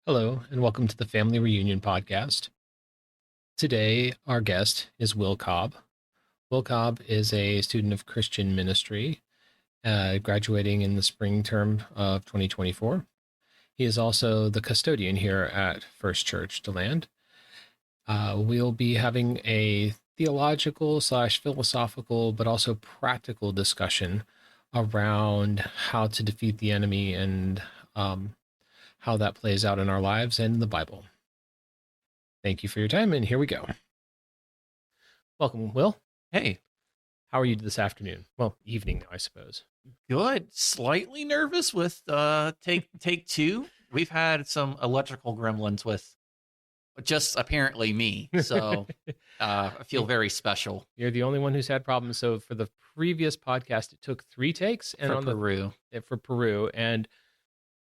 Hello, and welcome to the Family Reunion Podcast. Today, our guest is Will Cobb. Will Cobb is a student of Christian ministry, graduating in the spring term of 2024. He is also the custodian here at First Church DeLand. We'll be having a theological / philosophical, but also practical discussion around how to defeat the enemy and how that plays out in our lives and in the Bible. Thank you for your time, and here we go. Welcome, Will. Hey, How are you this afternoon? Well, evening now, I suppose. good. Slightly nervous with take two. We've had some electrical gremlins with just apparently me, so I feel very special You're the only one who's had problems. So for the previous podcast, it took 3 takes, and for on Peru. for Peru, and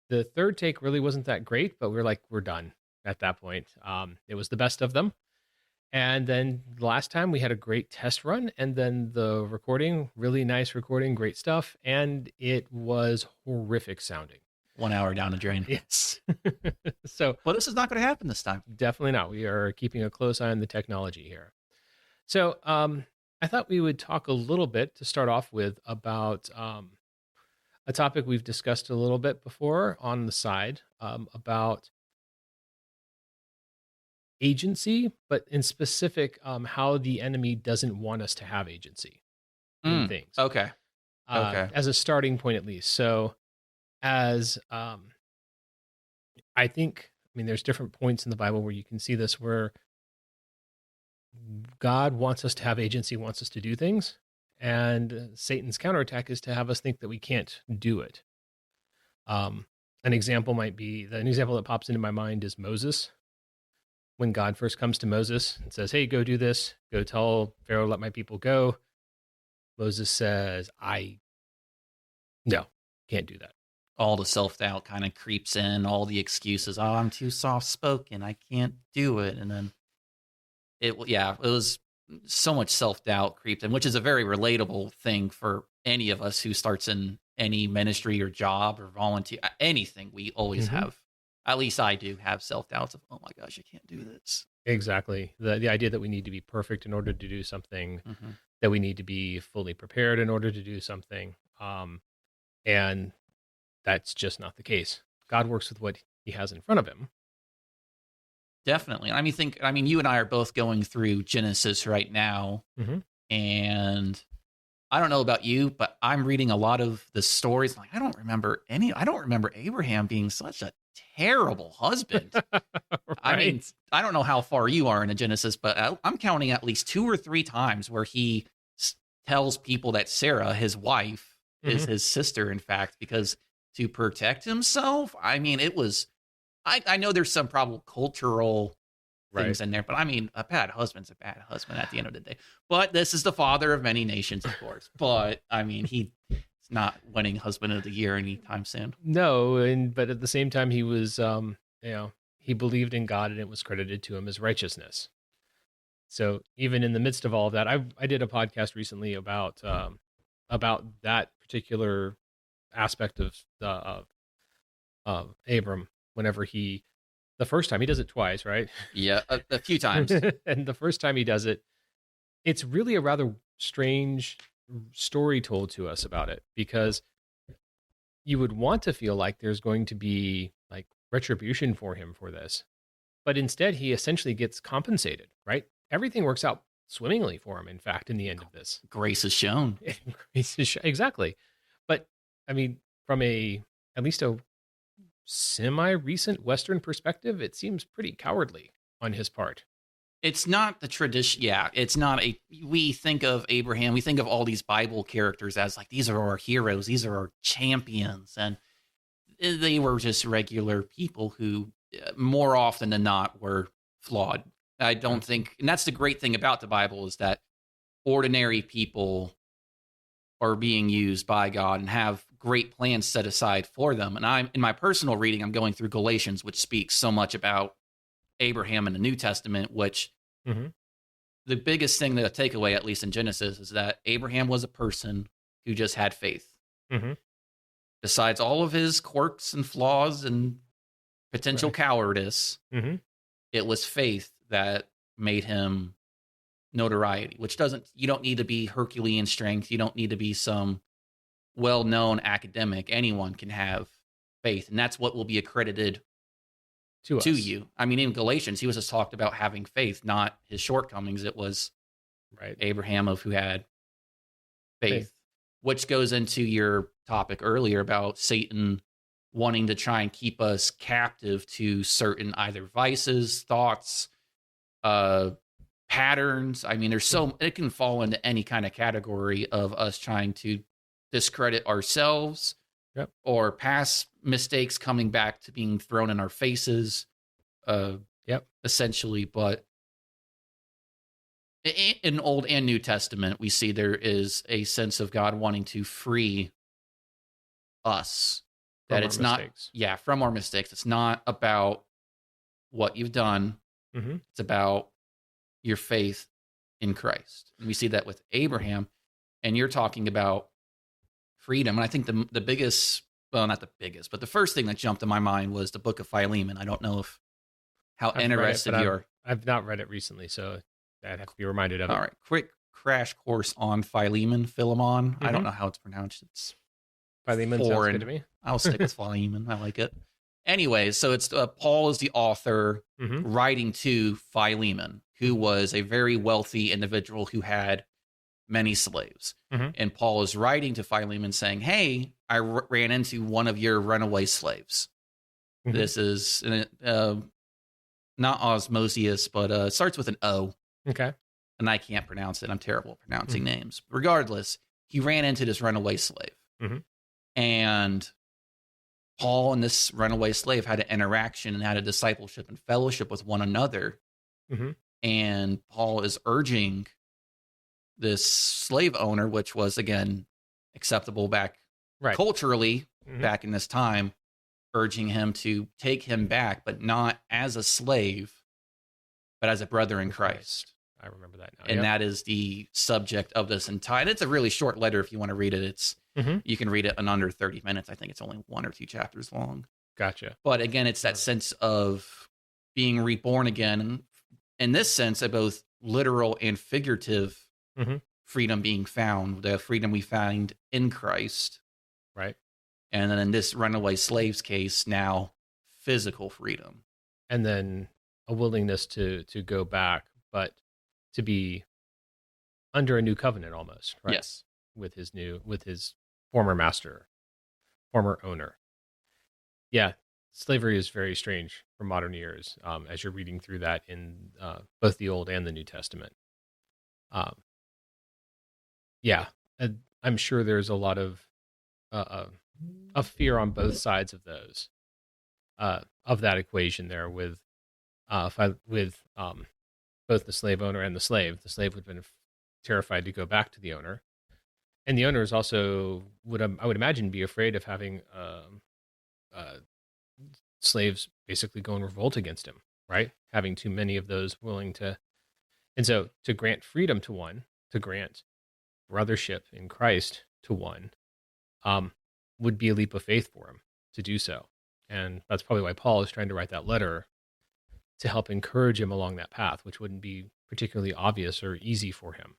the third take really wasn't that great, but we're done at that point. It was the best of them. And then last time we had a great test run, and then the recording, really nice recording, great stuff, and it was horrific sounding. 1 hour down the drain. Yes. So But this is not going to happen this time. definitely not. We are keeping a close eye on the technology here. So I thought we would talk a little bit to start off with about a topic we've discussed a little bit before on the side, about agency, but in specific, how the enemy doesn't want us to have agency in things. Okay. Okay. As a starting point, at least. So, as I think, I mean, there's different points in the Bible where you can see this, where God wants us to have agency, wants us to do things, and Satan's counterattack is to have us think that we can't do it. An example that pops into my mind is Moses. When God first comes to Moses and says, "Hey, go do this. Go tell Pharaoh, let my people go." Moses says, no, can't do that. All the self-doubt kind of creeps in, all the excuses. Oh, I'm too soft-spoken. I can't do it. And then it was so much self-doubt creeped in, which is a very relatable thing for any of us who starts in any ministry or job or volunteer, anything. We always Mhm. have, at least I do, have self-doubts of, oh my gosh, I can't do this. Exactly. The idea that we need to be perfect in order to do something, Mhm. that we need to be fully prepared in order to do something. And that's just not the case. God works with what he has in front of him. Definitely. I mean, you and I are both going through Genesis right now, Mhm. and I don't know about you, but I'm reading a lot of the stories. Like, I don't remember Abraham being such a terrible husband. I mean, Right. I don't know how far you are in the Genesis, but I'm counting at least 2 or 3 times where he tells people that Sarah, his wife, is Mhm. his sister, in fact, because to protect himself. I mean, it was. I know there's some probably cultural things Right. in there, but I mean, a bad husband's a bad husband at the end of the day. But this is the father of many nations, of course. But I mean, he's not winning husband of the year anytime soon. No, but at the same time, he was, he believed in God, and it was credited to him as righteousness. So even in the midst of all of that, I did a podcast recently about that particular aspect of Abram. Whenever the first time he does it twice, right? Yeah, a few times. And the first time he does it, it's really a rather strange story told to us about it, because you would want to feel like there's going to be like retribution for him for this. But instead, he essentially gets compensated, right? Everything works out swimmingly for him, in fact, in the end of this. Grace is shown. Exactly. But I mean, from at least a semi-recent Western perspective, it seems pretty cowardly on his part. It's not the tradition. Yeah, it's not we think of Abraham, we think of all these Bible characters as like, these are our heroes, these are our champions. And they were just regular people who, more often than not, were flawed. I don't think, and that's the great thing about the Bible, is that ordinary people are being used by God and have great plans set aside for them. And I'm, in my personal reading, I'm going through Galatians, which speaks so much about Abraham in the New Testament, which Mm-hmm. the biggest thing that I take away, at least in Genesis, is that Abraham was a person who just had faith. Mm-hmm. Besides all of his quirks and flaws and potential Right. cowardice. Mm-hmm. It was faith that made him notoriety, which you don't need to be Herculean strength. You don't need to be some well-known academic. Anyone can have faith, and that's what will be accredited To to us. you. I mean, in Galatians, he was just talked about having faith, not his shortcomings. It was Right. Abraham of who had faith, Faith. which goes into your topic earlier about Satan wanting to try and keep us captive to certain either vices, thoughts, patterns. I mean, it can fall into any kind of category of us trying to discredit ourselves Yep. or past mistakes coming back to being thrown in our faces, Yep. essentially. But in Old and New Testament, we see there is a sense of God wanting to free us. From That our it's not, mistakes. from our mistakes. It's not about what you've done. Mm-hmm. It's about your faith in Christ. And we see that with Abraham. And you're talking about freedom. And I think the biggest, well, not the biggest, but the first thing that jumped in my mind was the book of Philemon. I don't know how I've read it, interested but you are. I've not read it recently, so I'd have to be reminded of it. All right, quick crash course on Philemon. Philemon. I don't Mhm. know how it's pronounced. It's Philemon sounds foreign. good to me. I'll stick with Philemon. I like it. Anyway, so it's Paul is the author Mm-hmm. writing to Philemon, who was a very wealthy individual who had many slaves. Mhm. And Paul is writing to Philemon saying, hey, I ran into one of your runaway slaves. Mhm. This is not Osmosius, but it starts with an O. Okay. And I can't pronounce it. I'm terrible at pronouncing names. Regardless, he ran into this runaway slave. Mhm. And Paul and this runaway slave had an interaction and had a discipleship and fellowship with one another. Mhm. And Paul is urging this slave owner, which was, again, acceptable back Right. culturally Mhm. back in this time, urging him to take him back, but not as a slave, but as a brother in Christ. I remember that now. And Yep. that is the subject of this entire. It's a really short letter if you want to read it. Mhm. You can read it in under 30 minutes. I think it's only 1 or 2 chapters long. Gotcha. But again, it's that sense of being reborn again. In this sense, of both literal and figurative Mhm. freedom being found, the freedom we find in Christ. Right. And then in this runaway slave's case, now physical freedom. And then a willingness to go back, but to be under a new covenant almost, right? Yes. With his former master, former owner. Yeah, slavery is very strange for modern ears, as you're reading through that in both the Old and the New Testament. Yeah, I'm sure there's a lot of fear on both sides of those, of that equation there with both the slave owner and the slave. The slave would have been terrified to go back to the owner, and the owner is also I would imagine be afraid of having uh, slaves basically go in revolt against him, right? Having too many of those willing to, and so to grant freedom to one, to grant brothership in Christ to one, would be a leap of faith for him to do so, and that's probably why Paul is trying to write that letter to help encourage him along that path, which wouldn't be particularly obvious or easy for him.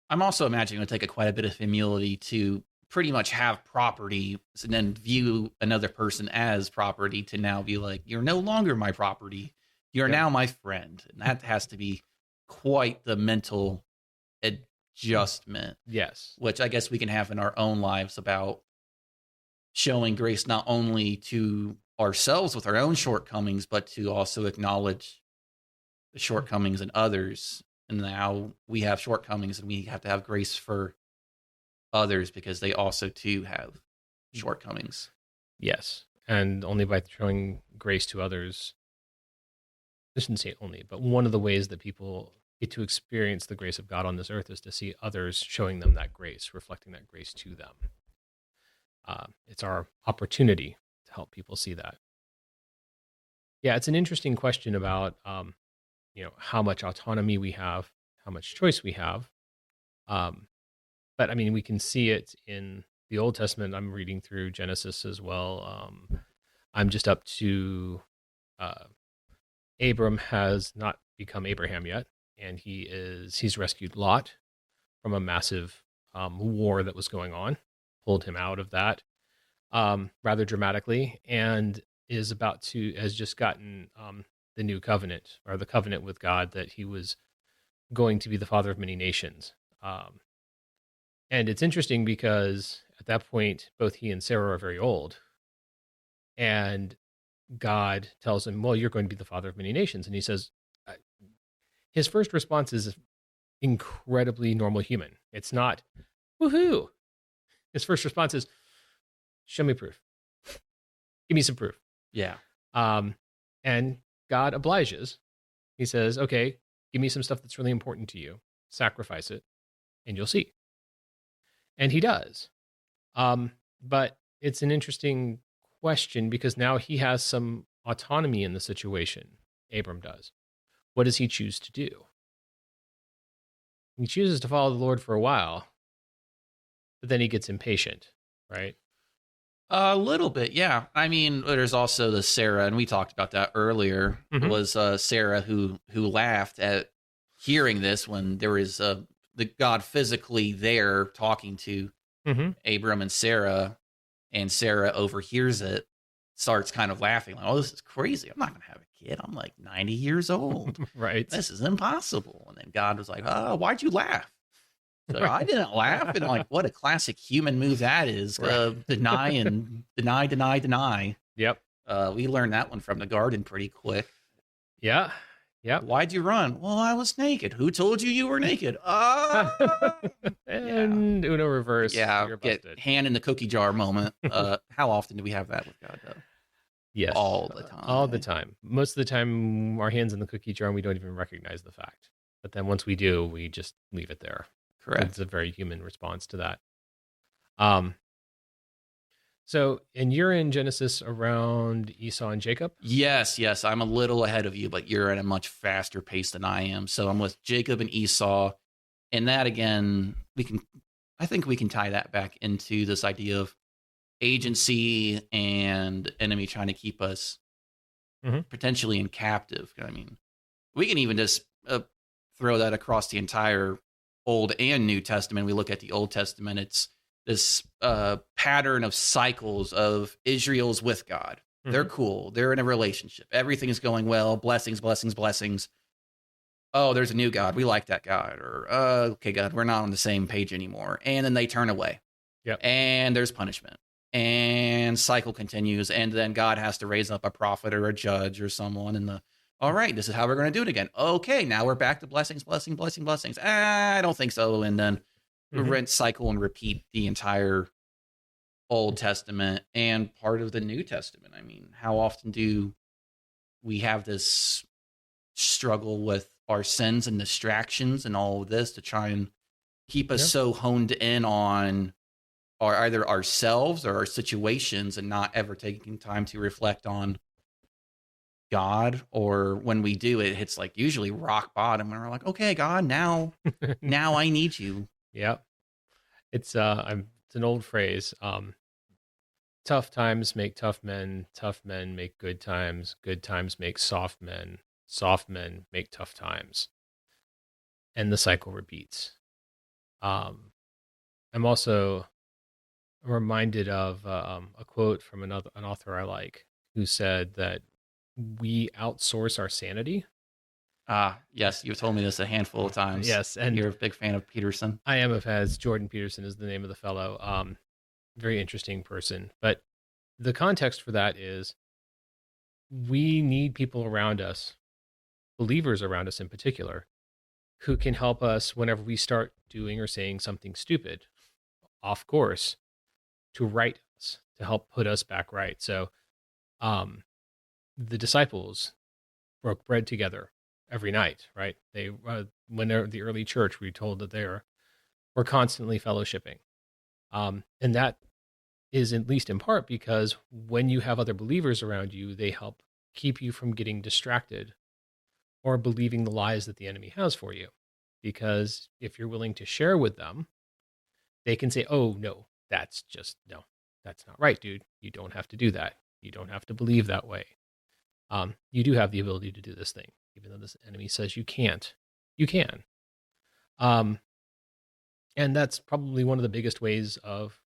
I'm also imagining it would take quite a bit of humility to pretty much have property and then view another person as property to now be like, you're no longer my property. You're now my friend. And that has to be quite the mental adjustment. Yes. Which I guess we can have in our own lives about showing grace not only to ourselves with our own shortcomings, but to also acknowledge the shortcomings in others. And now we have shortcomings and we have to have grace for others because they also too have shortcomings. Yes. And only by showing grace to others, I shouldn't say only, but one of the ways that people get to experience the grace of God on this earth is to see others showing them that grace, reflecting that grace to them. It's our opportunity to help people see that. Yeah, it's an interesting question about, how much autonomy we have, how much choice we have. But I mean, we can see it in the Old Testament. I'm reading through Genesis as well. I'm just up to uh, Abram has not become Abraham yet, and he's rescued Lot from a massive war that was going on, pulled him out of that rather dramatically, and has just gotten the new covenant, or the covenant with God, that he was going to be the father of many nations. Um, and it's interesting because at that point, both he and Sarah are very old, and God tells him, "Well, you're going to be the father of many nations," and he says, uh, his first response is incredibly normal human. It's not, "Woohoo!" His first response is, "Show me proof. Give me some proof." Yeah. Um, and God obliges. He says, "Okay, give me some stuff that's really important to you. Sacrifice it, and you'll see." And he does. But it's an interesting question because now he has some autonomy in the situation. Abram does. What does he choose to do? He chooses to follow the Lord for a while, but then he gets impatient, right? A little bit, yeah. I mean, there's also the Sarah, and we talked about that earlier. Mhm. Was Sarah who laughed at hearing this when there was the God physically there talking to Mhm. Abram and Sarah overhears it, starts kind of laughing, like, "Oh, this is crazy! I'm not going to have a kid. I'm like 90 years old. Right. This is impossible." And then God was like, "Oh, why'd you laugh?" So I Right. didn't laugh, and I'm like, what a classic human move that is. Right. Deny and deny. Yep. We learned that one from the garden pretty quick. Yeah. Yep. Why'd you run? Well, I was naked. Who told you you were naked? Yeah. And Uno reverse. Yeah. You're Get busted. hand in the cookie jar moment. How often do we have that with God, though? Yes. All the time. All the time. Most of the time, our hands in the cookie jar and we don't even recognize the fact. But then once we do, we just leave it there. Correct. It's a very human response to that. Um, and you're in Genesis around Esau and Jacob? Yes. I'm a little ahead of you, but you're at a much faster pace than I am. So I'm with Jacob and Esau. And that, again, I think we can tie that back into this idea of agency and enemy trying to keep us potentially in captive. I mean, we can even just throw that across the entire Old and New Testament. We look at the Old Testament, it's this pattern of cycles of Israel's with God. They're cool. They're in a relationship. Everything is going well. Blessings, blessings, blessings. Oh, there's a new God. We like that God. Or, okay, God, we're not on the same page anymore. And then they turn away. Yep. And there's punishment. And cycle continues. And then God has to raise up a prophet or a judge or someone. And all right, this is how we're going to do it again. Okay, now we're back to blessings, blessings. I don't think so. And then rinse, cycle, and repeat the entire Old Testament and part of the New Testament. I mean, how often do we have this struggle with our sins and distractions and all of this to try and keep us so honed in on either ourselves or our situations and not ever taking time to reflect on God? Or when we do, it hits like usually rock bottom and we're like, okay, God, now I need you. Yep. It's an old phrase. Tough times make tough men make good times make soft men make tough times. And the cycle repeats. I'm also reminded of a quote from an author I like, who said that we outsource our sanity. Yes, you've told me this a handful of times. Yes, and you're a big fan of Peterson. I am as Jordan Peterson is the name of the fellow. Very interesting person. But the context for that is we need people around us, believers around us in particular, who can help us whenever we start doing or saying something stupid, off course, to right us, to help put us back right. So the disciples broke bread together every night, right? They when they're the early church, we were told that they were constantly fellowshipping. And that is at least in part because when you have other believers around you, they help keep you from getting distracted or believing the lies that the enemy has for you. Because if you're willing to share with them, they can say, "Oh, no, that's not right, dude. You don't have to do that. You don't have to believe that way." You do have the ability to do this thing, even though this enemy says you can't. You can. And that's probably one of the biggest ways of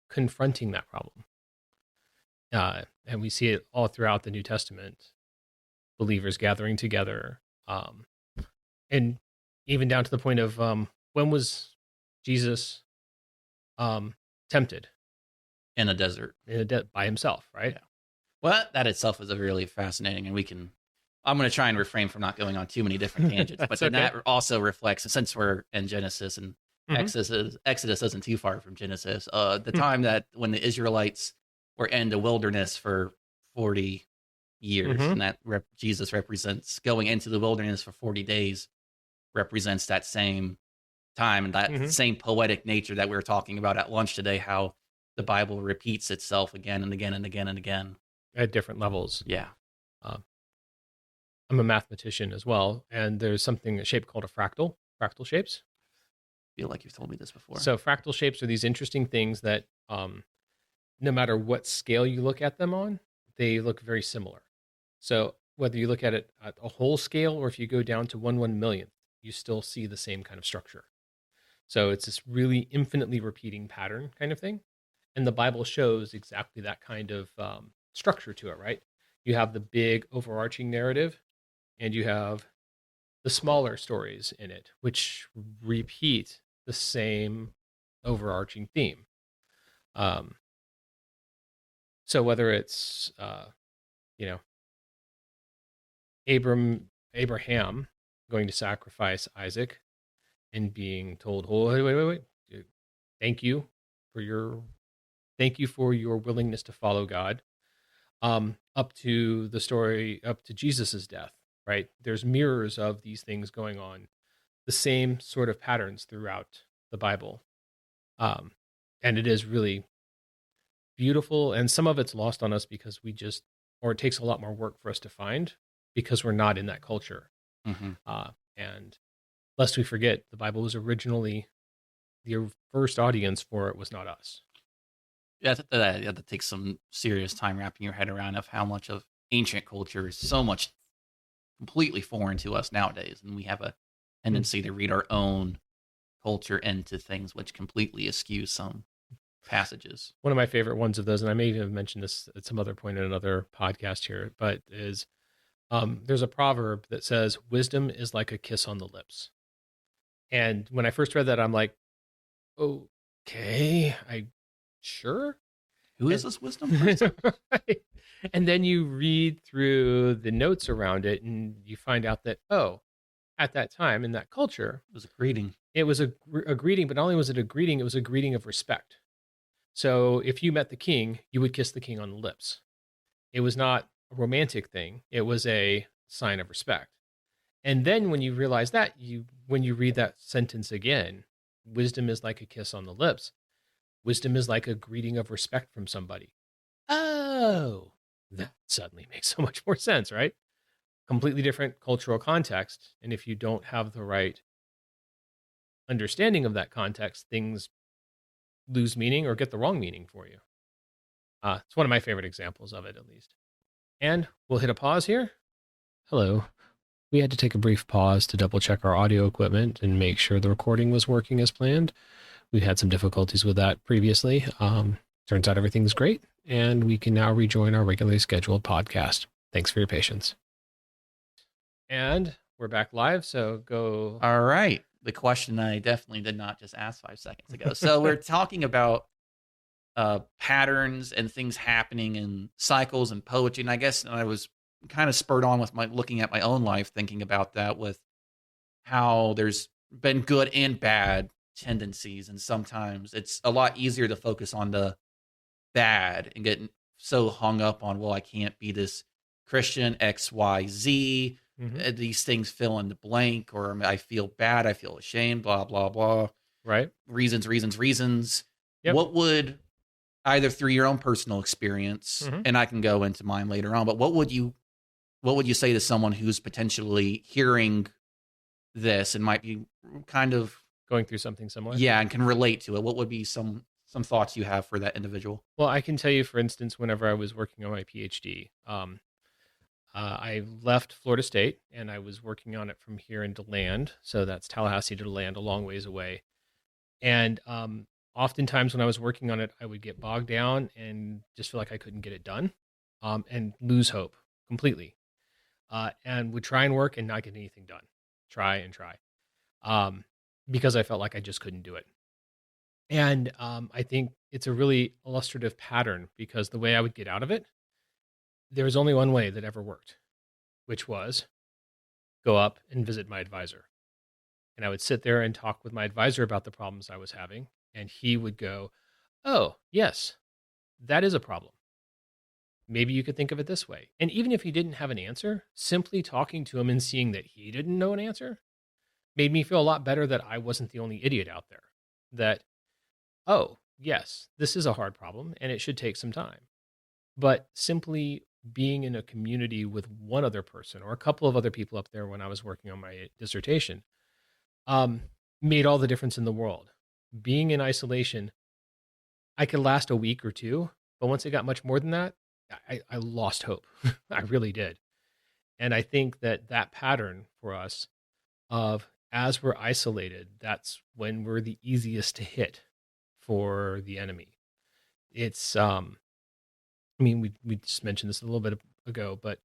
confronting that problem. And we see it all throughout the New Testament, believers gathering together. And even down to the point of when was Jesus tempted? In a desert. By himself, right? Yeah. Well, that itself is a really fascinating, and I'm going to try and refrain from not going on too many different tangents, but then that also reflects, since we're in Genesis and Exodus isn't too far from Genesis, the time that when the Israelites were in the wilderness for 40 years, and that Jesus represents going into the wilderness for 40 days, represents that same time and that same poetic nature that we were talking about at lunch today, how the Bible repeats itself again and again and again and again. At different levels. Yeah. I'm a mathematician as well, and there's a shape called a fractal shapes. I feel like you've told me this before. So fractal shapes are these interesting things that no matter what scale you look at them on, they look very similar. So whether you look at it at a whole scale or if you go down to 1/1,000,000th, you still see the same kind of structure. So it's this really infinitely repeating pattern kind of thing. And the Bible shows exactly that kind of structure to it, right? You have the big overarching narrative, and you have the smaller stories in it, which repeat the same overarching theme. So whether it's, Abraham going to sacrifice Isaac and being told, "Oh, wait. Thank you for your willingness to follow God," up to the story, up to Jesus's death, right? There's mirrors of these things going on, the same sort of patterns throughout the Bible. And it is really beautiful. And some of it's lost on us because or it takes a lot more work for us to find because we're not in that culture. And lest we forget, the Bible was originally, the first audience for it was not us. Yeah, that takes some serious time wrapping your head around of how much of ancient culture is so much completely foreign to us nowadays. And we have a tendency to read our own culture into things which completely eschew some passages. One of my favorite ones of those, and I may even have mentioned this at some other point in another podcast here, but is there's a proverb that says, "Wisdom is like a kiss on the lips." And when I first read that, I'm like, okay, sure. Who is this wisdom person? Right. And then you read through the notes around it and you find out that, at that time in that culture, it was a greeting. It was a greeting, but not only was it a greeting, it was a greeting of respect. So if you met the king, you would kiss the king on the lips. It was not a romantic thing. It was a sign of respect. And then when you realize that, when you read that sentence again, wisdom is like a kiss on the lips. Wisdom is like a greeting of respect from somebody. Oh, that suddenly makes so much more sense, right? Completely different cultural context. And if you don't have the right understanding of that context, things lose meaning or get the wrong meaning for you. It's one of my favorite examples of it, at least. And we'll hit a pause here. Hello. We had to take a brief pause to double check our audio equipment and make sure the recording was working as planned. We had some difficulties with that previously. Turns out everything's great, and we can now rejoin our regularly scheduled podcast. Thanks for your patience. And we're back live, so go. All right. The question I definitely did not just ask 5 seconds ago. So we're talking about patterns and things happening in cycles and poetry. And I guess I was kind of spurred on with looking at my own life, thinking about that with how there's been good and bad tendencies. And sometimes it's a lot easier to focus on the bad and get so hung up on, well, I can't be this Christian XYZ. These things fill in the blank, or I feel bad, I feel ashamed, blah, blah, blah. Right. Reasons. Yep. What would, either through your own personal experience, and I can go into mine later on, but what would you say to someone who's potentially hearing this and might be kind of going through something similar? Yeah, and can relate to it. What would be some thoughts you have for that individual? Well, I can tell you, for instance, whenever I was working on my PhD, I left Florida State and I was working on it from here into land. So that's Tallahassee to land, a long ways away. And oftentimes when I was working on it, I would get bogged down and just feel like I couldn't get it done, and lose hope completely. And would try and work and not get anything done. Try and try. Um, because I felt like I just couldn't do it. And I think it's a really illustrative pattern because the way I would get out of it, there was only one way that ever worked, which was go up and visit my advisor. And I would sit there and talk with my advisor about the problems I was having. And he would go, "Oh, yes, that is a problem. Maybe you could think of it this way." And even if he didn't have an answer, simply talking to him and seeing that he didn't know an answer made me feel a lot better that I wasn't the only idiot out there. That, oh, yes, this is a hard problem and it should take some time. But simply being in a community with one other person or a couple of other people up there when I was working on my dissertation, um, made all the difference in the world. Being in isolation, I could last a week or two, but once it got much more than that, I lost hope. I really did. And I think that that pattern for us of as we're isolated, that's when we're the easiest to hit for the enemy. It's I mean, we just mentioned this a little bit ago, but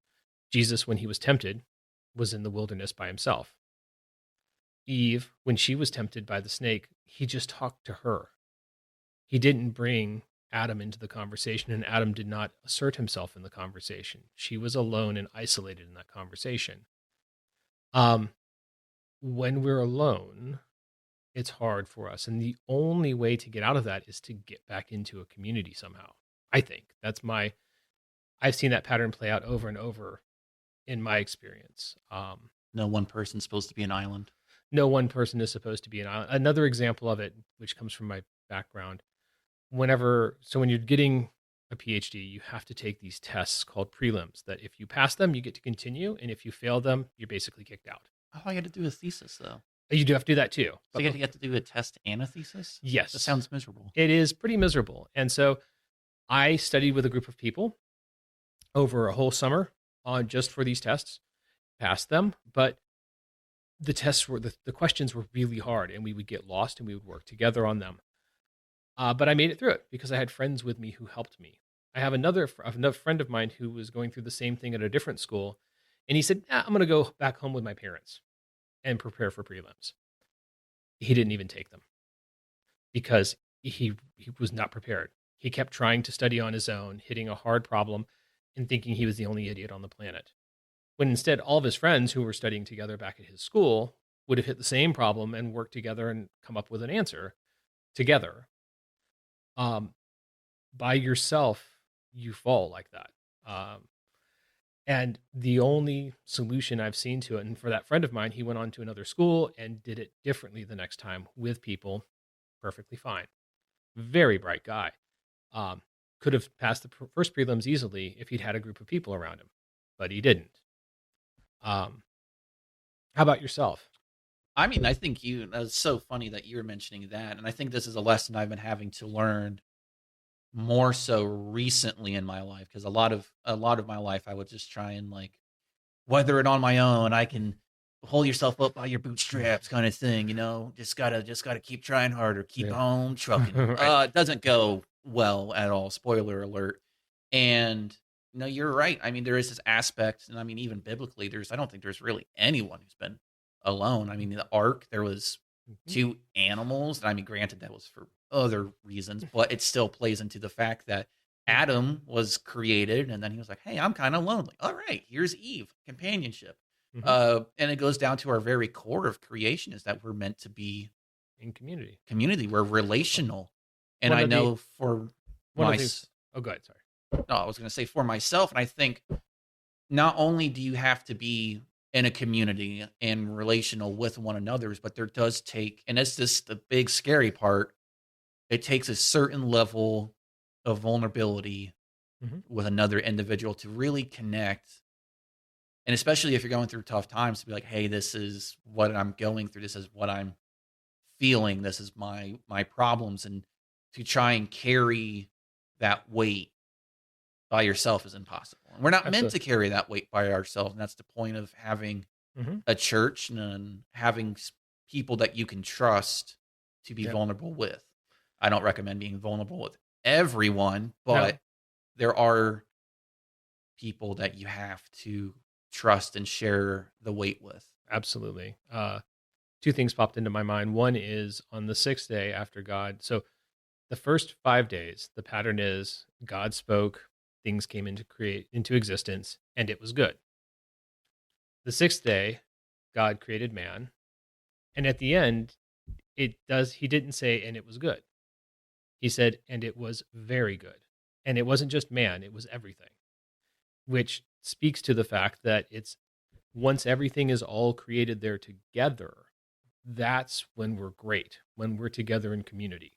Jesus, when he was tempted, was in the wilderness by himself. Eve, when she was tempted by the snake, he just talked to her. He didn't bring Adam into the conversation, and Adam did not assert himself in the conversation. She was alone and isolated in that conversation. Um, when we're alone, it's hard for us. And the only way to get out of that is to get back into a community somehow. I think I've seen that pattern play out over and over in my experience. No one person's supposed to be an island. No one person is supposed to be an island. Another example of it, which comes from my background, when you're getting a PhD, you have to take these tests called prelims that if you pass them, you get to continue. And if you fail them, you're basically kicked out. Oh, I got to do a thesis though. You do have to do that too. So you get to do a test and a thesis? Yes. That sounds miserable. It is pretty miserable. And so I studied with a group of people over a whole summer on just for these tests, passed them, but the tests were the questions were really hard and we would get lost and we would work together on them. But I made it through it because I had friends with me who helped me. I have another friend of mine who was going through the same thing at a different school, and he said, I'm going to go back home with my parents and prepare for prelims. He didn't even take them because he was not prepared. He kept trying to study on his own, hitting a hard problem and thinking he was the only idiot on the planet. When instead all of his friends who were studying together back at his school would have hit the same problem and worked together and come up with an answer together. By yourself, you fall like that. And the only solution I've seen to it, and for that friend of mine, he went on to another school and did it differently the next time with people, perfectly fine. Very bright guy. Could have passed the first prelims easily if he'd had a group of people around him, but he didn't. How about yourself? I mean, I think it's so funny that you were mentioning that. And I think this is a lesson I've been having to learn more so recently in my life. Cause a lot of my life, I would just try and like weather it on my own. I can hold yourself up by your bootstraps kind of thing, just gotta keep trying harder, keep on trucking. Right. It doesn't go well at all. Spoiler alert. And no, you're right. I mean, there is this aspect, and I mean, even biblically, I don't think there's really anyone who's been alone. I mean, the ark, there was two animals. I mean, granted, that was for other reasons, but it still plays into the fact that Adam was created, and then he was like, "Hey, I'm kind of lonely. All right, here's Eve, companionship." And it goes down to our very core of creation is that we're meant to be in community. We're relational, and I know for my. Oh, go ahead. Sorry. No, I was going to say for myself, and I think not only do you have to be in a community and relational with one another's, but there does take, and it's just the big scary part, it takes a certain level of vulnerability with another individual to really connect. And especially if you're going through tough times, to be like, hey, this is what I'm going through. This is what I'm feeling. This is my problems. And to try and carry that weight by yourself is impossible. And we're not meant to Absolutely. carry that weight by ourselves. And that's the point of having Hmm. a church and having people that you can trust to be Yep. vulnerable with. I don't recommend being vulnerable with everyone, No, but there are people that you have to trust and share the weight with. absolutely. Two things popped into my mind. One is on the sixth day after God. So the first 5 days, the pattern is God spoke, things came into existence, and it was good. The sixth day, God created man, and at the end, he didn't say and it was good. He said and it was very good. And it wasn't just man, it was everything, which speaks to the fact that it's once everything is all created there together, that's when we're great, when we're together in community.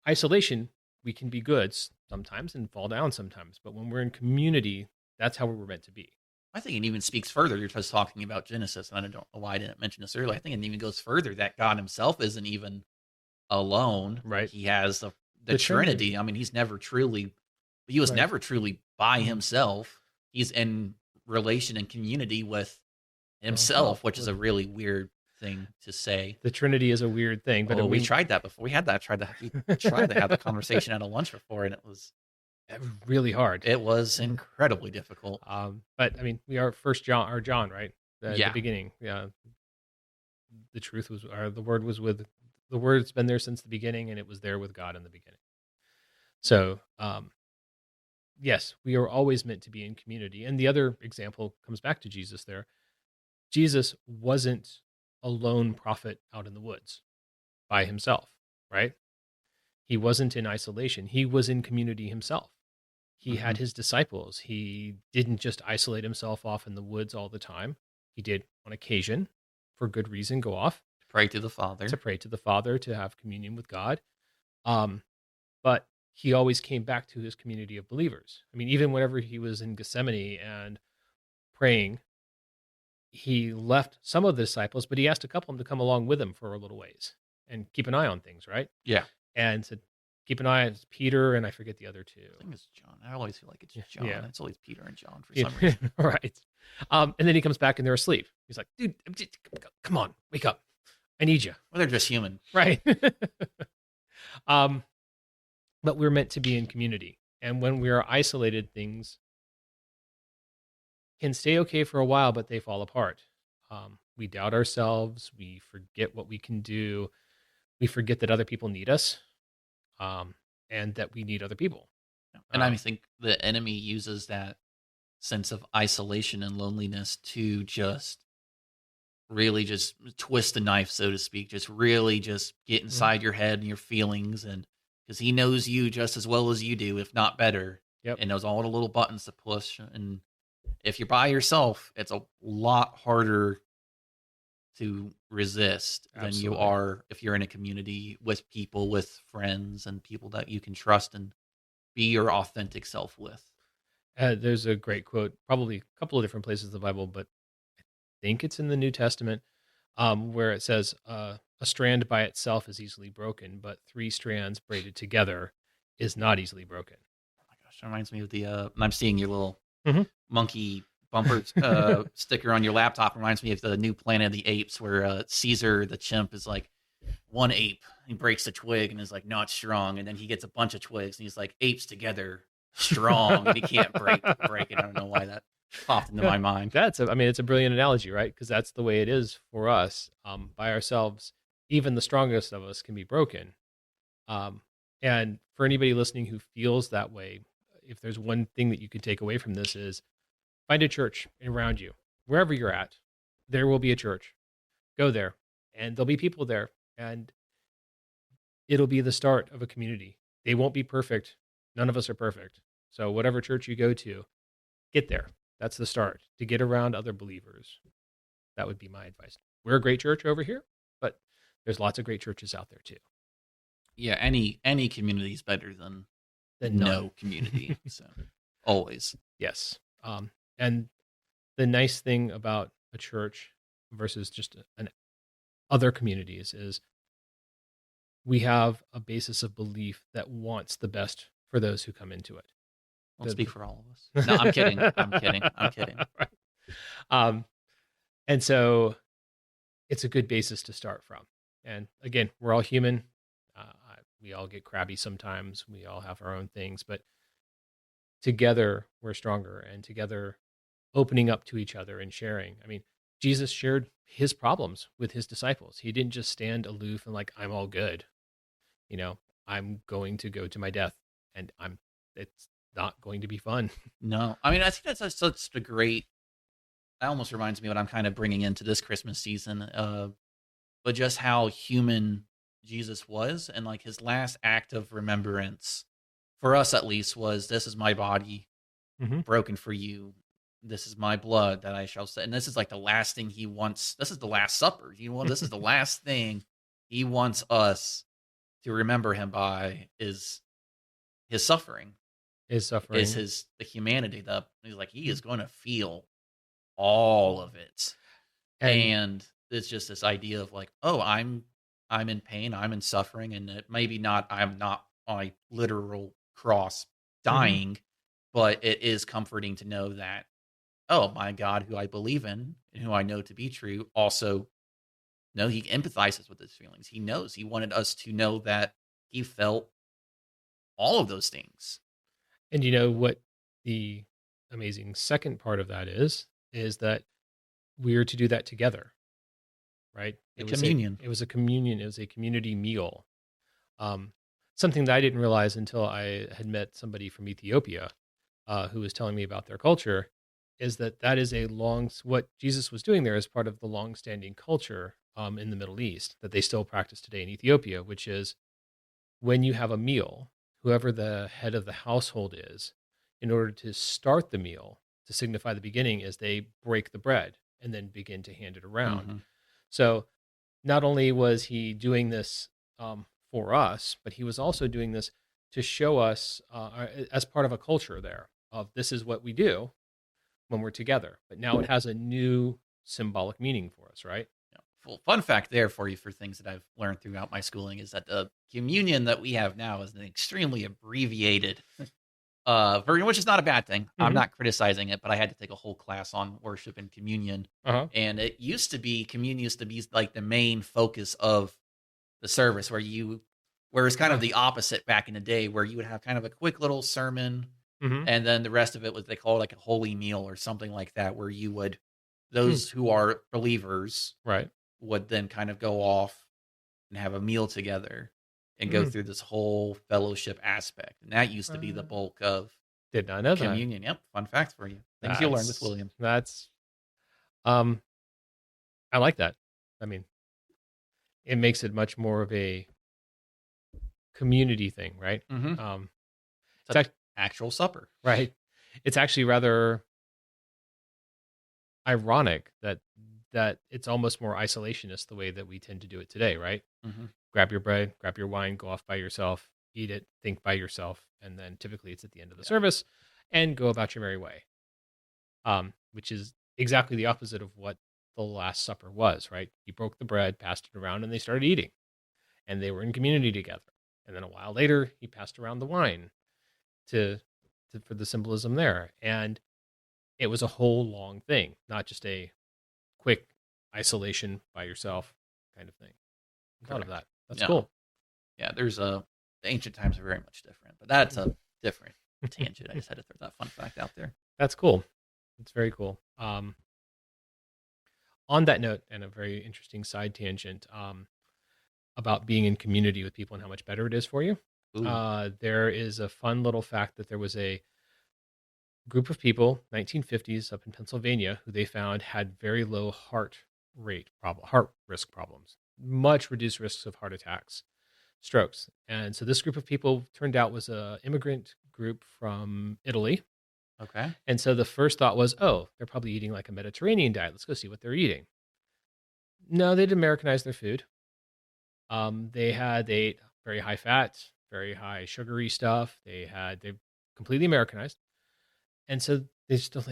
Isolation, we can be good sometimes and fall down sometimes, but when we're in community, that's how we're meant to be. I think it even speaks further. You're just talking about Genesis, and I don't know why I didn't mention this earlier. I think it even goes further that God Himself isn't even alone. Right. He has the The Trinity. Trinity. I mean, he was Right. never truly by Mhm. himself. He's in relation and community with Himself. himself, which is a really weird thing to say. The Trinity is a weird thing, but I Oh, we mean, tried that before. We tried to have the conversation at a lunch before, and really hard. it was incredibly difficult. But I mean, we are First John or John, right? The Yeah, beginning. Yeah, the truth was, or the word was with the word's been there since the beginning, and it was there with God in the beginning. So, yes, we are always meant to be in community. And the other example comes back to Jesus. There, Jesus wasn't a lone prophet out in the woods by himself, right? He wasn't in isolation. He was in community himself. He hmm had his disciples. He didn't just isolate himself off in the woods all the time. He did on occasion, for good reason, go off pray to the to Father. pray to the Father, to have communion with God. Um, but he always came back to his community of believers. I mean, even whenever he was in Gethsemane and praying, he left some of the disciples, but he asked a couple of them to come along with him for a little ways and keep an eye on things, right? Yeah, And to keep an eye on Peter, and I forget the other two. I think it's John. I always feel like it's Yeah. John. Yeah. It's always Peter and John for Yeah. some reason. Right. And then he comes back and they're asleep. He's like, dude, come on, wake up. I need you. Well, they're just human. Right. um, but we're meant to be in community. And when we are isolated, things can stay okay for a while, but they fall apart. We doubt ourselves. We forget what we can do. We forget that other people need us, and that we need other people. And I Um, think the enemy uses that sense of isolation and loneliness to just really just twist the knife, so to speak, just really just get mhm. inside your head and your feelings. And because he knows you just as well as you do, if not better, Yep, and knows all the little buttons to push. And if you're by yourself, it's a lot harder to resist than you absolutely. are if you're in a community with people, with friends, and people that you can trust and be your authentic self with. There's a great quote, probably a couple of different places in the Bible, but I think it's in the New Testament, where it says, "A strand by itself is easily broken, but three strands braided together is not easily broken." Oh my gosh, that reminds me of I'm seeing your little Mhm. monkey bumper sticker on your laptop. Reminds me of the new Planet of the Apes, where Caesar the chimp is like one ape. He breaks a twig and is like not strong, and then he gets a bunch of twigs and he's like apes together strong, and he can't break it. I don't know why that popped into Yeah, my mind. I mean, it's a brilliant analogy, right? Because that's the way it is for us. By ourselves, even the strongest of us can be broken. Um, and for anybody listening who feels that way, if there's one thing that you could take away from this is find a church around you, wherever you're at. There will be a church. Go there, and there'll be people there, and it'll be the start of a community. They won't be perfect. None of us are perfect. So whatever church you go to, get there. That's the start to get around other believers. That would be my advice. We're a great church over here, but there's lots of great churches out there too. Yeah, any community is better than Then none. no community. So always. Yes. And the nice thing about a church versus just an other communities is we have a basis of belief that wants the best for those who come into it. I'll speak for all of us. No, I'm kidding. I'm kidding. I'm kidding. Right. Um, and so it's a good basis to start from. And again, we're all human. We all get crabby sometimes. We all have our own things, but together we're stronger, and together opening up to each other and sharing. I mean, Jesus shared his problems with his disciples. He didn't just stand aloof and like, I'm all good. You know, I'm going to go to my death, and it's not going to be fun. No, I mean, I think that's such a great. That almost reminds me what I'm kind of bringing into this Christmas season, but just how human Jesus was, and like his last act of remembrance, for us at least, was this is my body Mm-hmm. broken for you. This is my blood that I shall say. And this is like the last thing he wants. This is the Last Supper. This is the last thing he wants us to remember him by is his suffering, Is suffering. is the humanity. He's like, he is going to feel all of it. And it's just this idea of like, oh, I'm in pain, I'm in suffering, and I'm not on a literal cross dying, but it is comforting to know that, oh, my God, who I believe in and who I know to be true, also he empathizes with his feelings. He knows. He wanted us to know that he felt all of those things. And you know what the amazing second part of that is that we are to do that together, right? It was communion. It was a communion. It was a community meal. Something that I didn't realize until I had met somebody from Ethiopia who was telling me about their culture is that is what Jesus was doing there as part of the long-standing culture in the Middle East that they still practice today in Ethiopia, which is when you have a meal, whoever the head of the household is, in order to start the meal, to signify the beginning, is they break the bread and then begin to hand it around. Mm-hmm. So not only was he doing this for us, but he was also doing this to show us as part of a culture there of this is what we do when we're together. But now it has a new symbolic meaning for us, right? Full fun fact there for you for things that I've learned throughout my schooling is that the communion that we have now is an extremely abbreviated version, which is not a bad thing. I'm not criticizing it, but I had to take a whole class on worship and communion. And communion used to be like the main focus of the service whereas kind of the opposite back in the day where you would have kind of a quick little sermon and then the rest of it was, they call it like a holy meal or something like that, where you would, those who are believers right would then kind of go off and have a meal together and go through this whole fellowship aspect. And that used to be the bulk of did not know communion. Yep. Fun fact for you. Things you learn with William. That's, I like that. I mean, it makes it much more of a community thing, right? It's an actual supper. Right. It's actually rather ironic that it's almost more isolationist the way that we tend to do it today, right? Grab your bread, grab your wine, go off by yourself, eat it, think by yourself, and then typically it's at the end of the service and go about your merry way. Which is exactly the opposite of what the Last Supper was, right? He broke the bread, passed it around, and they started eating. And they were in community together. And then a while later, he passed around the wine for the symbolism there. And it was a whole long thing, not just a quick isolation by yourself kind of thing. I thought of that. That's cool. Yeah, the ancient times are very much different, but that's a different tangent. I just had to throw that fun fact out there. That's cool. It's very cool. On that note, and a very interesting side tangent about being in community with people and how much better it is for you. There is a fun little fact that there was a group of people, 1950s, up in Pennsylvania, who they found had very low heart risk problems, much reduced risks of heart attacks, strokes. And so this group of people turned out was an immigrant group from Italy. Okay. And so the first thought was, oh, they're probably eating like a Mediterranean diet. Let's go see what they're eating. No, they didn't Americanize their food. They ate very high fat, very high sugary stuff. They completely Americanized. And so they just don't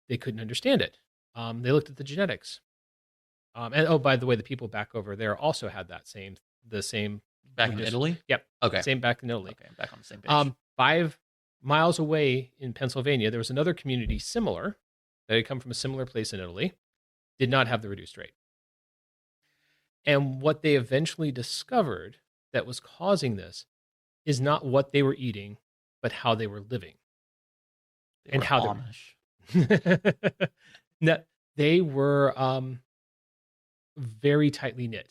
they couldn't understand it. They looked at the genetics. And oh, by the way, the people back over there also had the same back in Italy. Yep. Okay. Same back in Italy. Okay, I'm back on the same page. miles away in Pennsylvania, there was another community similar that had come from a similar place in Italy, did not have the reduced rate. And what they eventually discovered that was causing this is not what they were eating, but how they were living They and were how they Amish. were. No, they were very tightly knit.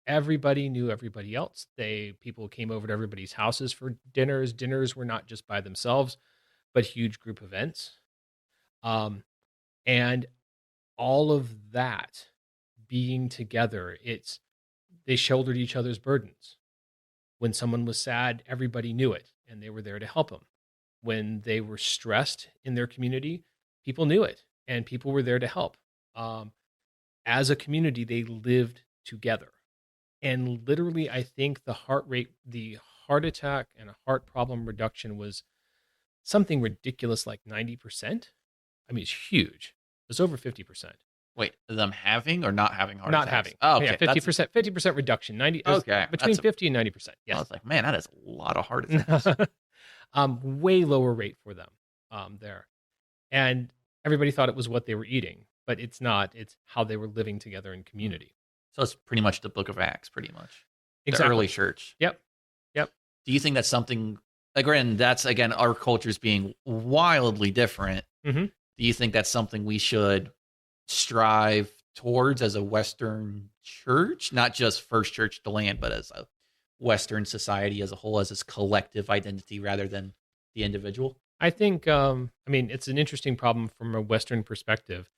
Everybody knew everybody else. People came over to everybody's houses for dinners. Dinners were not just by themselves, but huge group events. And all of that being together, they shouldered each other's burdens. When someone was sad, everybody knew it and they were there to help them. When they were stressed in their community, people knew it and people were there to help. As a community, they lived together. And literally, I think the heart attack and a heart problem reduction was something ridiculous like 90%. I mean, it's huge. It's over 50%. Wait, them having or not having heart Not attacks? having. Oh, Yeah, okay. 50%, 50% reduction. 90 Okay. between 50 and 90%. I Yes. was like, man, that is a lot of heart attacks. Way lower rate for them there. And everybody thought it was what they were eating, but it's not. It's how they were living together in community. So it's pretty much the Book of Acts, pretty much. Exactly. The early church. Yep. Do you think that's something, again, our cultures being wildly different. Mhm. Do you think that's something we should strive towards as a Western church? Not just First Church to land, but as a Western society as a whole, as this collective identity rather than the individual? I think, it's an interesting problem from a Western perspective.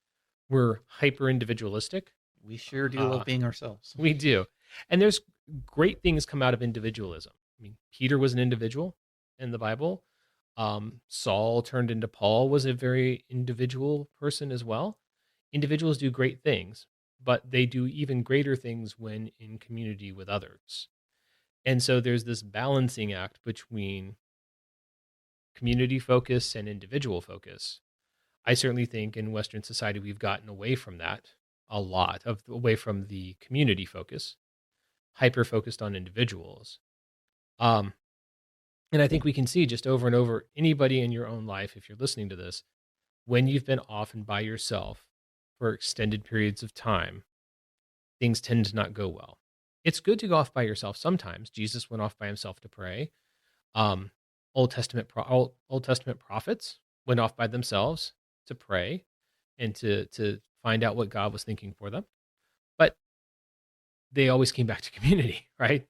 We're hyper individualistic. We sure do love being ourselves. We do. And there's great things come out of individualism. I mean, Peter was an individual in the Bible. Saul turned into Paul was a very individual person as well. Individuals do great things, but they do even greater things when in community with others. And so there's this balancing act between community focus and individual focus. I certainly think in Western society we've gotten away from that a lot, away from the community focus, hyper focused on individuals. And I think we can see just over and over, anybody in your own life, if you're listening to this, when you've been off and by yourself for extended periods of time, things tend to not go well. It's good to go off by yourself sometimes. Jesus went off by himself to pray. Old Testament prophets went off by themselves to pray and to find out what God was thinking for them. But they always came back to community, right?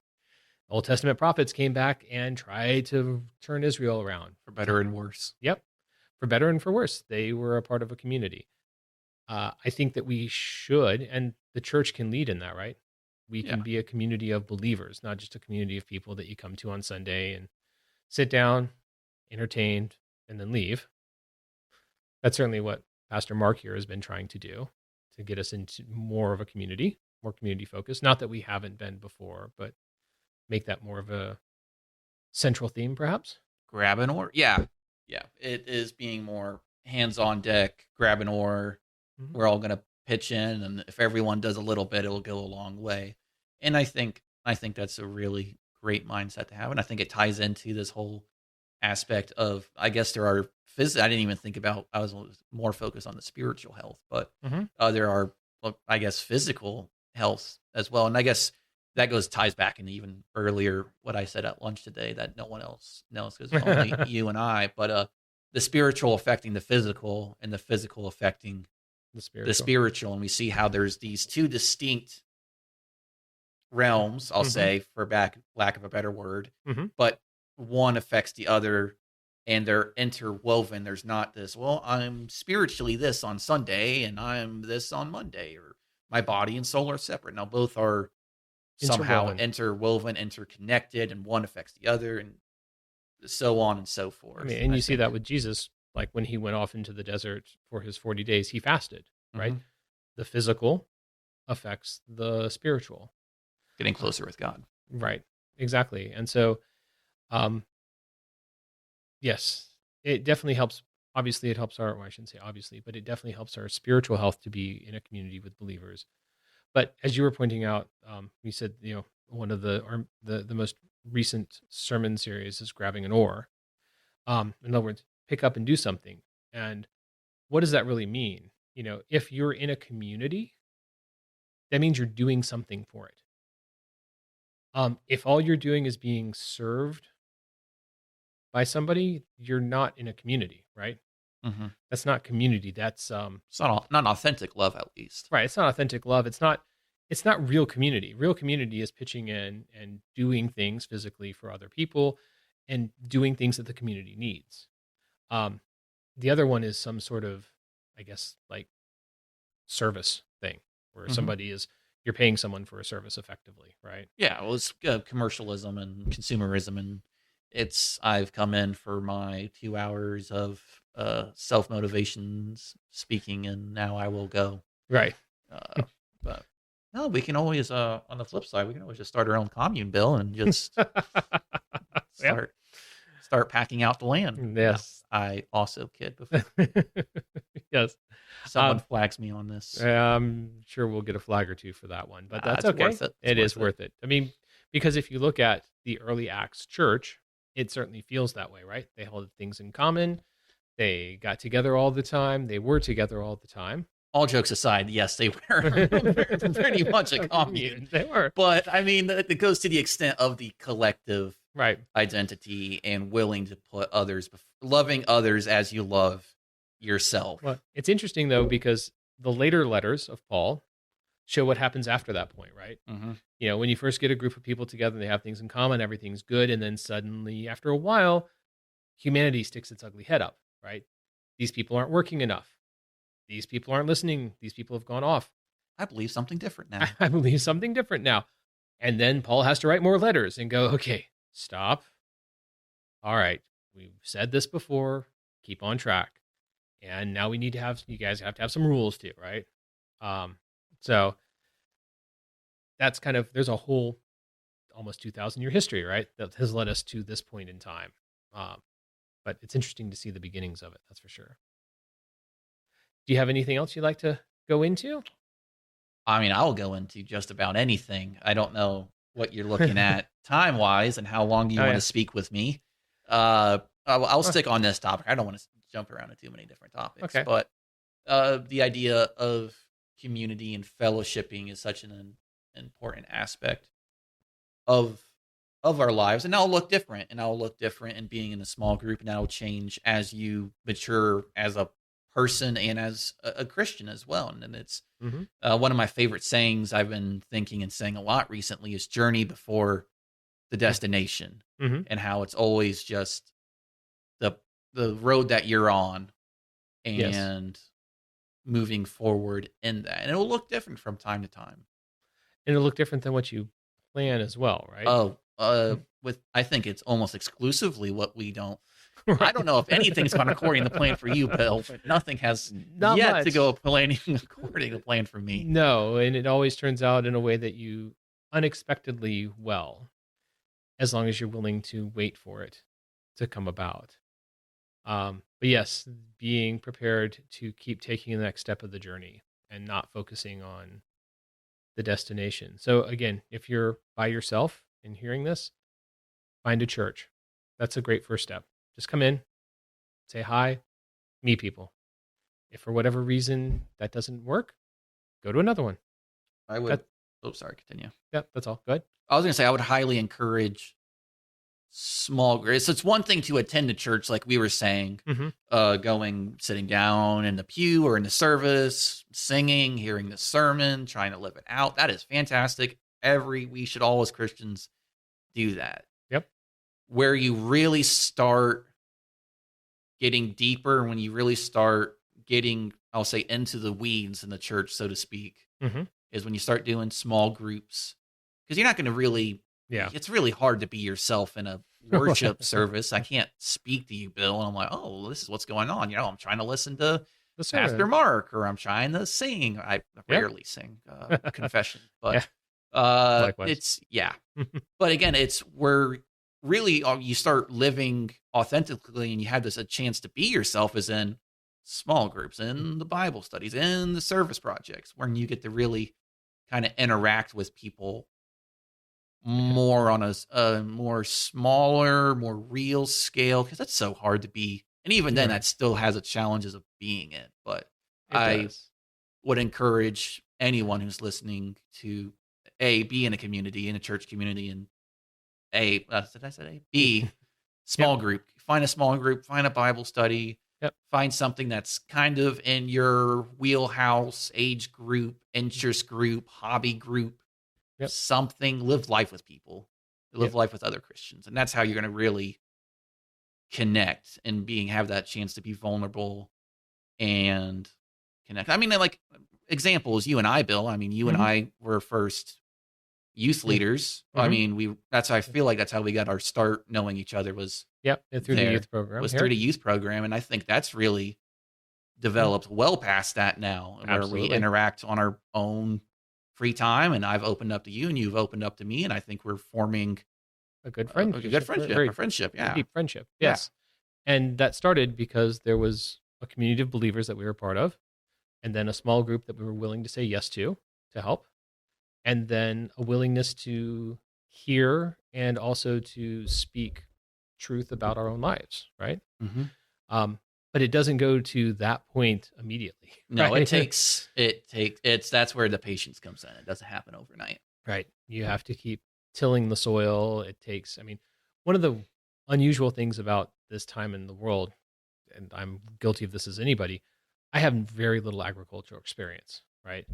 Old Testament prophets came back and tried to turn Israel around. For better and worse. Yep. For better and for worse. They were a part of a community. I think that we should, and the church can lead in that, right? We can be a community of believers, not just a community of people that you come to on Sunday and sit down, entertained, and then leave. That's certainly what Pastor Mark here has been trying to do, to get us into more of a community, more community focused. Not that we haven't been before, but make that more of a central theme, perhaps. Grab an oar. Yeah. It is being more hands on deck, grab an oar. Mm-hmm. We're all going to pitch in, and if everyone does a little bit, it'll go a long way. And I think that's a really great mindset to have, and I think it ties into this whole aspect of, I guess there are I didn't even think about. I was more focused on the spiritual health, but there are, I guess, physical health as well, and I guess that ties back into even earlier what I said at lunch today that no one else knows because only you and I. But the spiritual affecting the physical, and the physical affecting the spiritual, and we see how there's these two distinct realms, I'll say, for lack of a better word, but one affects the other, and they're interwoven. There's not this, well, I'm spiritually this on Sunday, and I'm this on Monday, or my body and soul are separate. Now both are somehow interwoven, interconnected, and one affects the other, and so on and so forth. I mean, and you see that with Jesus, like when he went off into the desert for his 40 days, he fasted, right? The physical affects the spiritual. Getting closer with God. Right, exactly. And so, yes, it definitely helps. Obviously, it helps well, I shouldn't say obviously, but it definitely helps our spiritual health to be in a community with believers. But as you were pointing out, we said, one of the most recent sermon series is grabbing an oar. In other words, pick up and do something. And what does that really mean? If you're in a community, that means you're doing something for it. If all you're doing is being served by somebody, you're not in a community, right? Hmm. That's not community. That's It's not authentic love, at least. right. It's not authentic love. It's not real community. Real community is pitching in and doing things physically for other people and doing things that the community needs. Um, the other one is some sort of, I guess, like service thing where Hmm. you're paying someone for a service effectively, right? Yeah, well, it's commercialism and consumerism, and I've come in for my 2 hours of self motivations speaking, and now I will go. Right. Uh, but no, we can always, on the flip side, we can always just start our own commune, Bill, and just Yeah. start start packing out the land. No, Yes. I also kid before Yes. someone Um, flags me on this. I'm sure we'll get a flag or two for that one, but that's It's okay. worth it. It's It is worth it. worth it. I mean, because if you look at the early Acts church, it certainly feels that way, right? They held things in common. They got together all the time. They were together all the time. All jokes aside, yes, they were pretty much a commune. They were. But I mean, it goes to the extent of the collective Right. identity and willing to put loving others as you love yourself. Well, it's interesting though, because the later letters of Paul show what happens after that point, right? Mm-hmm. When you first get a group of people together, they have things in common, everything's good. And then suddenly, after a while, humanity sticks its ugly head up, right? These people aren't working enough. These people aren't listening. These people have gone off. I believe something different now. I believe something different now. And then Paul has to write more letters and go, okay, stop. All right. We've said this before. Keep on track. And now you guys have to have some rules too, right? So that's there's a whole almost 2,000-year history, right? That has led us to this point in time. But it's interesting to see the beginnings of it. That's for sure. Do you have anything else you'd like to go into? I mean, I'll go into just about anything. I don't know what you're looking at time wise and how long do you want to speak with me. I'll stick on this topic. I don't want to jump around to too many different topics. Okay. But the idea of community and fellowshipping is such an important aspect of our lives, and that'll look different. In being in a small group, and that'll change as you mature as a person and as a Christian as well. And it's one of my favorite sayings I've been thinking and saying a lot recently is journey before the destination, and how it's always just the road that you're on and moving forward in that. And it'll look different from time to time. And it'll look different than what you plan as well, right? I think it's almost exclusively what we don't. Right. I don't know if anything's gone according to plan for you, Bill, but nothing has yet to go according to plan for me. No, and it always turns out in a way that you unexpectedly well, as long as you're willing to wait for it to come about. But yes, being prepared to keep taking the next step of the journey and not focusing on the destination. So again, if you're by yourself and hearing this, find a church. That's a great first step. Just come in, say hi, meet people. If for whatever reason that doesn't work, go to another one. I would. Sorry, continue. Yeah, that's all. Good. I was going to say I would highly encourage small groups. So it's one thing to attend a church, like we were saying, sitting down in the pew or in the service, singing, hearing the sermon, trying to live it out. That is fantastic. We should all as Christians do that. Yep. Where you really start getting deeper, when you really start getting, I'll say, into the weeds in the church, so to speak, is when you start doing small groups. Because you're not going to really, it's really hard to be yourself in a worship service. I can't speak to you, Bill, and I'm like, oh, this is what's going on. I'm trying to listen to Pastor Mark, or I'm trying to sing. I rarely sing, confession, but it's, but again, it's where really you start living authentically, and you have a chance to be yourself, is in small groups, in the Bible studies, in the service projects, when you get to really kind of interact with people more on a more smaller, more real scale, because that's so hard to be. And even then, Right. that still has its challenges of being it. But It I does. would encourage anyone who's listening to be in a community, in a church community, and did I say B, Yep. small group. Find a small group, find a Bible study, Yep. find something that's kind of in your wheelhouse, age group, interest group, hobby group, Yep. something. Live life with people, live Yep. life with other Christians. And that's how you're going to really connect and have that chance to be vulnerable and connect. I mean, like examples, you and I, Bill, I mean, you and Mhm. I were first youth Yeah. leaders. I Mhm. mean, that's how I feel like that's how we got our start knowing each other Yep. And through the there youth program was through here. the youth program. And I think that's really Mhm. developed well past that now, where we Absolutely. interact on our own free time. And I've opened up to you and you've opened up to me. And I think we're forming A good a good friendship. friendship, a Very, friendship. very Yeah. deep friendship. Yeah. Yes. And that started because there was a community of believers that we were part of, and then a small group that we were willing to say yes to help, and then a willingness to hear and also to speak truth about our own lives, right? Hmm. Um, but it doesn't go to that point immediately, No, right? that's where the patience comes in. It doesn't happen overnight. Right. You have to keep tilling the soil. It takes, I mean, one of the unusual things about this time in the world, and I'm guilty of this as anybody, I have very little agricultural experience, right?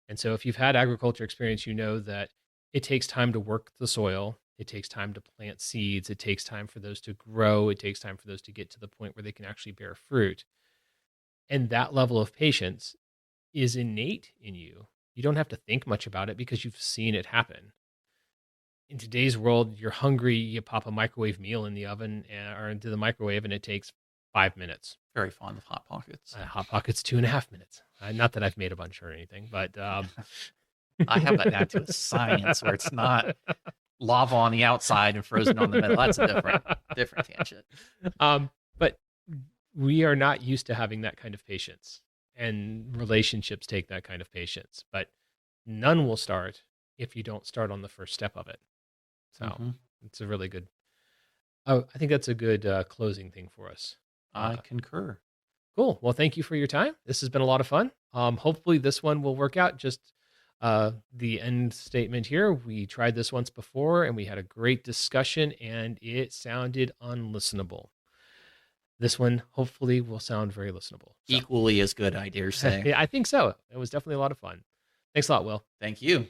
And so if you've had agriculture experience, you know that it takes time to work the soil. It takes time to plant seeds. It takes time for those to grow. It takes time for those to get to the point where they can actually bear fruit. And that level of patience is innate in you. You don't have to think much about it because you've seen it happen. In today's world, you're hungry, you pop a microwave meal in the oven or into the microwave, and it takes 5 minutes. Very fond of Hot Pockets. Hot Pockets, 2.5 minutes. Not that I've made a bunch or anything, but I have that down to a science where it's not lava on the outside and frozen on the middle. That's a different tangent. But we are not used to having that kind of patience, and relationships take that kind of patience. But none will start if you don't start on the first step of it. So it's a really good. Oh, I think that's a good closing thing for us. I concur. Cool. Well, thank you for your time. This has been a lot of fun. Hopefully, this one will work out. Just the end statement here. We tried this once before and we had a great discussion and it sounded unlistenable. This one hopefully will sound very listenable. So, Equally as good, I dare say. yeah, I think so. It was definitely a lot of fun. Thanks a lot, Will. Thank you.